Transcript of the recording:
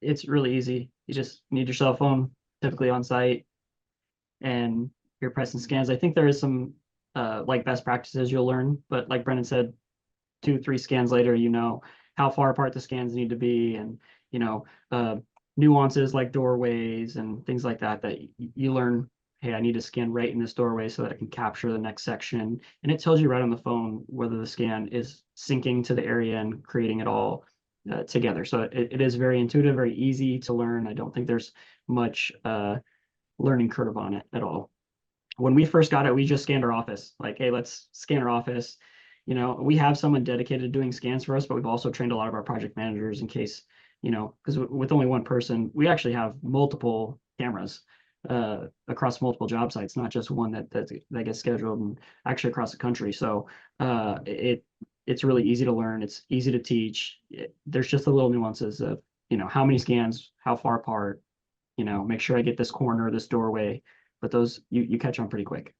It's really easy. You just need your cell phone, typically on site, and you're pressing scans. I think there is some like best practices you'll learn, but like Brendan said, 2, 3 scans later, you know how far apart the scans need to be, and you know uh, nuances like doorways and things like that that you learn. Hey, I need to scan right in this doorway so that I can capture the next section, and it tells you right on the phone whether the scan is syncing to the area and creating it all together. So it is very intuitive, very easy to learn. I don't think there's much learning curve on it at all. When we first got it, we just scanned our office. Like, hey, let's scan our office. We have someone dedicated to doing scans for us, but we've also trained a lot of our project managers in case, because with only one person, we actually have multiple cameras across multiple job sites, not just one that gets scheduled, and actually across the country. So it's really easy to learn. It's easy to teach. There's just the little nuances of, how many scans, how far apart, make sure I get this corner, this doorway, but those you catch on pretty quick.